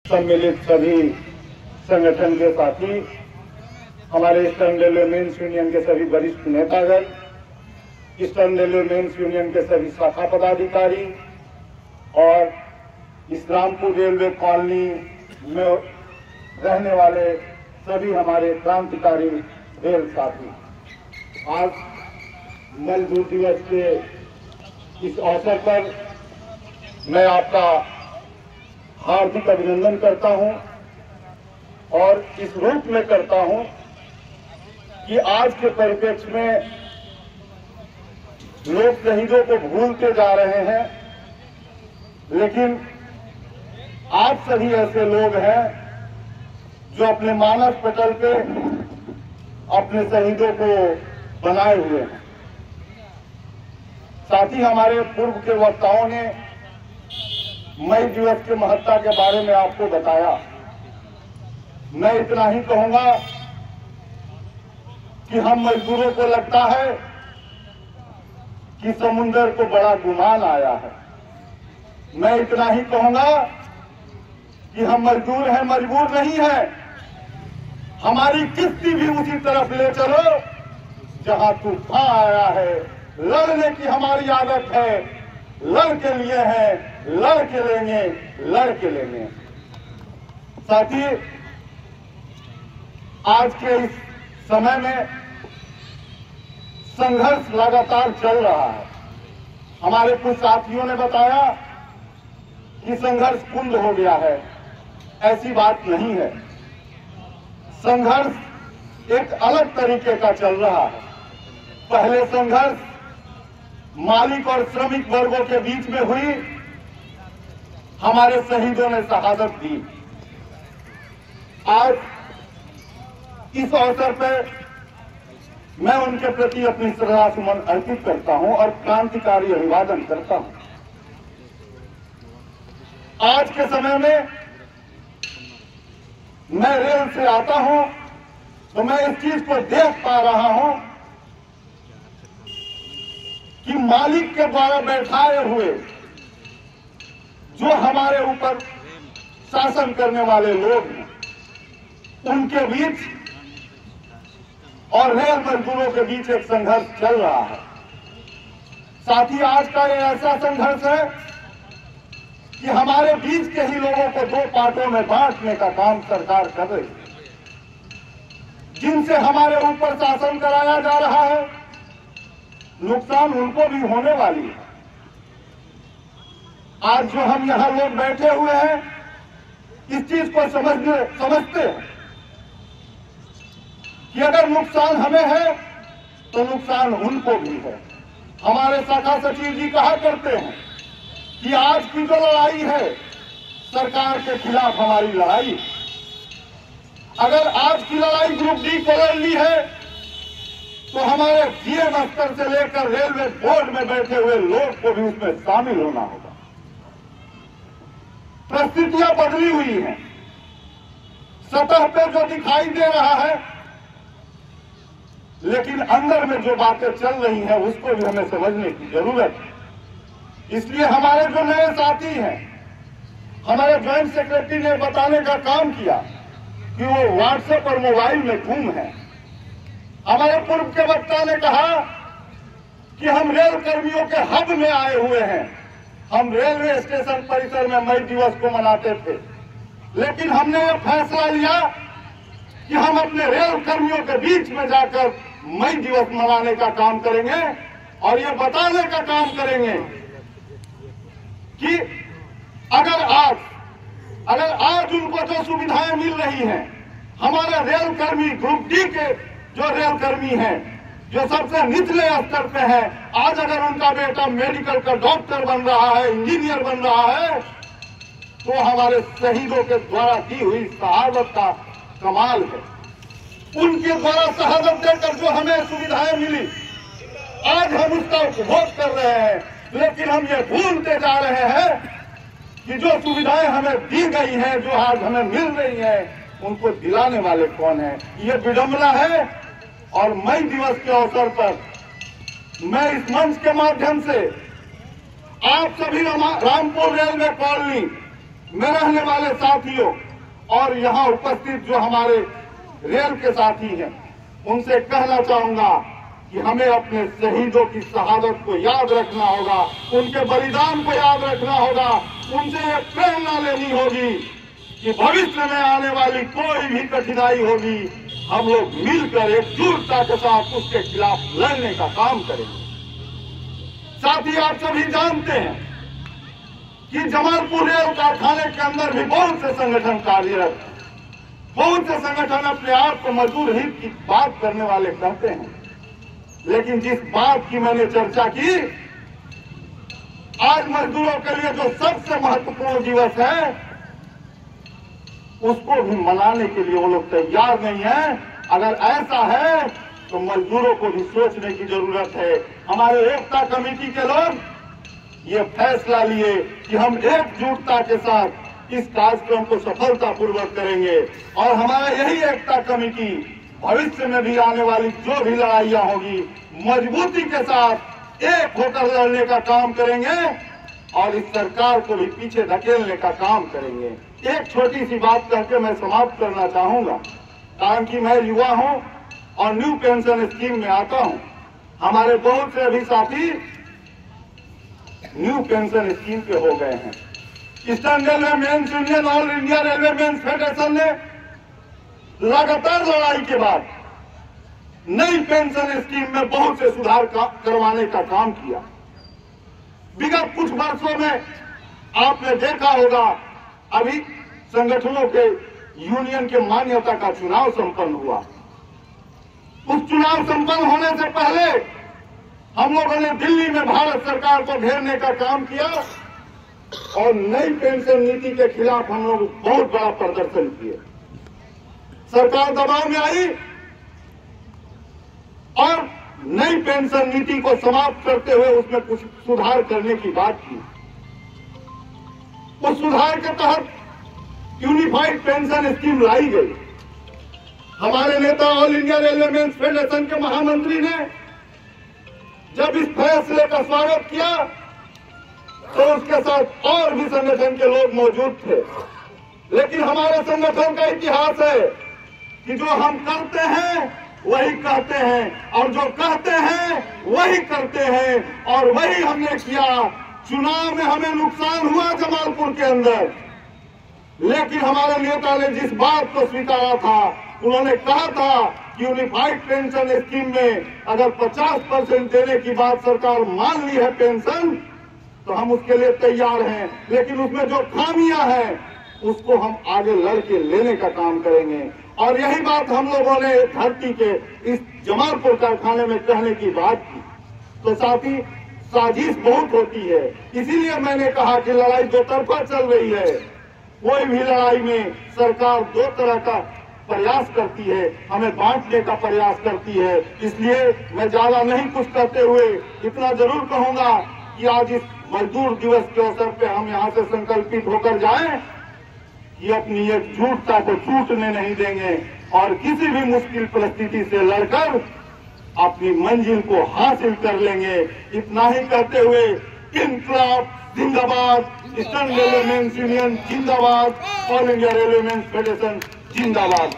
सम्मिलित सभी संगठन के साथी, हमारे ईस्टर्न रेलवे मेंस यूनियन के सभी वरिष्ठ नेतागण, ईस्टर्न रेलवे मेंस यूनियन के सभी शाखा पदाधिकारी और इस रामपुर रेलवे कॉलोनी में रहने वाले सभी हमारे क्रांतिकारी रेल साथी, आज मजदूर दिवस के इस अवसर पर मैं आपका हार्दिक अभिनंदन करता हूं और इस रूप में करता हूं कि आज के परिप्रेक्ष्य में लोग शहीदों को भूलते जा रहे हैं, लेकिन आप सभी ऐसे लोग हैं जो अपने मानस पटल पे अपने शहीदों को बनाए हुए हैं। साथ ही हमारे पूर्व के वक्ताओं ने मई दिवस के महत्ता के बारे में आपको बताया। मैं इतना ही कहूंगा कि हम मजदूरों को लगता है कि समुंदर को बड़ा गुमान आया है। मैं इतना ही कहूंगा कि हम मजदूर हैं, मजबूर नहीं है। हमारी किस्ती भी उसी तरफ ले चलो जहां तूफान आया है। लड़ने की हमारी आदत है, लड़ के लिए है, लड़ के लेंगे, लड़ के लेंगे। साथी, आज के इस समय में संघर्ष लगातार चल रहा है। हमारे कुछ साथियों ने बताया कि संघर्ष कुंद हो गया है। ऐसी बात नहीं है। संघर्ष एक अलग तरीके का चल रहा है। पहले संघर्ष मालिक और श्रमिक वर्गों के बीच में हुई, हमारे शहीदों ने शहादत दी। आज इस अवसर पर मैं उनके प्रति अपनी श्रद्धासुमन अर्पित करता हूं और क्रांतिकारी अभिवादन करता हूं। आज के समय में मैं रेल से आता हूं तो मैं इस चीज को देख पा रहा हूं कि मालिक के द्वारा बैठाए हुए जो हमारे ऊपर शासन करने वाले लोग हैं, उनके बीच और रेल मजदूरों के बीच एक संघर्ष चल रहा है। साथ ही आज का ये ऐसा संघर्ष है कि हमारे बीच के ही लोगों को दो पार्टों में बांटने का काम सरकार कर रही है। जिनसे हमारे ऊपर शासन कराया जा रहा है, नुकसान उनको भी होने वाली है। आज जो हम यहां लोग बैठे हुए हैं, इस चीज को समझते हैं कि अगर नुकसान हमें है तो नुकसान उनको भी है। हमारे शाखा सचिव जी कहा करते हैं कि आज की जो लड़ाई है, सरकार के खिलाफ हमारी लड़ाई। अगर आज की लड़ाई ग्रुप डी को लड़ ली है तो हमारे जीएम स्तर से लेकर रेलवे बोर्ड में बैठे हुए लोग को भी उसमें शामिल होना होगा। परिस्थितियां बदली हुई हैं। सतह पे जो दिखाई दे रहा है, लेकिन अंदर में जो बातें चल रही हैं उसको भी हमें समझने की जरूरत है। इसलिए हमारे जो नए साथी हैं, हमारे ज्वाइंट सेक्रेटरी ने बताने का काम किया कि वो व्हाट्सएप और मोबाइल में गुम है। हमारे पूर्व के वक्ता ने कहा कि हम रेल कर्मियों के हब में आए हुए हैं। हम रेलवे स्टेशन परिसर में मई दिवस को मनाते थे, लेकिन हमने यह फैसला लिया कि हम अपने रेल कर्मियों के बीच में जाकर मई दिवस मनाने का काम करेंगे और ये बताने का काम करेंगे कि अगर आज उनको जो सुविधाएं मिल रही हैं, हमारे रेल कर्मी ग्रुप डी के जो रेल कर्मी हैं, जो सबसे निचले स्तर पे हैं, आज अगर उनका बेटा मेडिकल का डॉक्टर बन रहा है, इंजीनियर बन रहा है, तो हमारे शहीदों के द्वारा दी हुई शहादत का कमाल है। उनके द्वारा शहादत देकर जो हमें सुविधाएं मिली, आज हम उसका उपभोग कर रहे हैं, लेकिन हम ये भूलते जा रहे हैं कि जो सुविधाएं हमें दी गई हैं, जो आज हमें मिल रही हैं, उनको दिलाने वाले कौन है। ये विडंबना है। और मई दिवस के अवसर पर मैं इस मंच के माध्यम से आप सभी रामपुर रेलवे कॉलोनी में रहने वाले साथियों और यहाँ उपस्थित जो हमारे रेल के साथी हैं, उनसे कहना चाहूंगा कि हमें अपने शहीदों की शहादत को याद रखना होगा, उनके बलिदान को याद रखना होगा, उनसे ये प्रेरणा लेनी होगी कि भविष्य में आने वाली कोई भी कठिनाई होगी, हम लोग मिलकर एकजुटता के साथ उसके खिलाफ लड़ने का काम करेंगे। साथ ही आप सभी जानते हैं कि जमालपुर रेल कारखाने के अंदर भी बहुत से संगठन कार्यरत हैं। बहुत से संगठन अपने आप को मजदूर हित की बात करने वाले कहते हैं, लेकिन जिस बात की मैंने चर्चा की, आज मजदूरों के लिए जो सबसे महत्वपूर्ण दिवस है, उसको भी मनाने के लिए वो लोग तैयार नहीं है। अगर ऐसा है तो मजदूरों को भी सोचने की जरूरत है। हमारे एकता कमेटी के लोग ये फैसला लिए कि हम एकजुटता के साथ इस कार्यक्रम को सफलतापूर्वक करेंगे और हमारा यही एकता कमेटी भविष्य में भी आने वाली जो भी लड़ाइयां होगी मजबूती के साथ एक होकर लड़ने का काम करेंगे और इस सरकार को भी पीछे धकेलने का काम करेंगे। एक छोटी सी बात करके मैं समाप्त करना चाहूंगा, कारण कि मैं युवा हूं और न्यू पेंशन स्कीम में आता हूं। हमारे बहुत से अभी साथी न्यू पेंशन स्कीम पे हो गए हैं। Eastern Railway Men's Union, All India Railway Men's Federation ने लगातार लड़ाई के बाद नई पेंशन स्कीम में बहुत से सुधार करवाने का काम किया। विगत कुछ वर्षों में आपने देखा होगा, अभी संगठनों के यूनियन के मान्यता का चुनाव संपन्न हुआ। उस चुनाव संपन्न होने से पहले हम लोगों ने दिल्ली में भारत सरकार को घेरने का काम किया और नई पेंशन नीति के खिलाफ हम लोग बहुत बड़ा प्रदर्शन किए। सरकार दबाव में आई और नई पेंशन नीति को समाप्त करते हुए उसमें कुछ सुधार करने की बात की। उस सुधार के तहत यूनिफाइड पेंशन स्कीम लाई गई। हमारे नेता All India Railway Men's Federation के महामंत्री ने जब इस फैसले का स्वागत किया तो उसके साथ और भी संगठन के लोग मौजूद थे। लेकिन हमारे संगठन का इतिहास है कि जो हम करते हैं वही कहते हैं और जो कहते हैं वही करते हैं, और वही हमने किया। चुनाव में हमें नुकसान हुआ जमालपुर के अंदर, लेकिन हमारे नेता ने जिस बात को स्वीकारा था, उन्होंने कहा था कि यूनिफाइड पेंशन स्कीम में अगर 50% देने की बात सरकार मान ली है पेंशन, तो हम उसके लिए तैयार हैं, लेकिन उसमें जो खामियां हैं उसको हम आगे लड़के लेने का काम करेंगे। और यही बात हम लोगों ने धरती के इस जमालपुर कारखाने में कहने की बात की। तो साथी, साजिश बहुत होती है, इसीलिए मैंने कहा कि लड़ाई दो तरफा चल रही है। कोई भी लड़ाई में सरकार दो तरह का प्रयास करती है, हमें बांटने का प्रयास करती है। इसलिए मैं ज्यादा नहीं कुछ कहते हुए इतना जरूर कहूंगा कि आज इस मजदूर दिवस के अवसर पे हम यहाँ से संकल्पित होकर जाएं कि अपनी एकजुटता को टूटने नहीं देंगे और किसी भी मुश्किल परिस्थिति से लड़कर अपनी मंजिल को हासिल कर लेंगे। इतना ही कहते हुए इंकलाब जिंदाबाद, ईस्टर्न रेलवे मेंस यूनियन जिंदाबाद, All India Railway Men's Federation जिंदाबाद।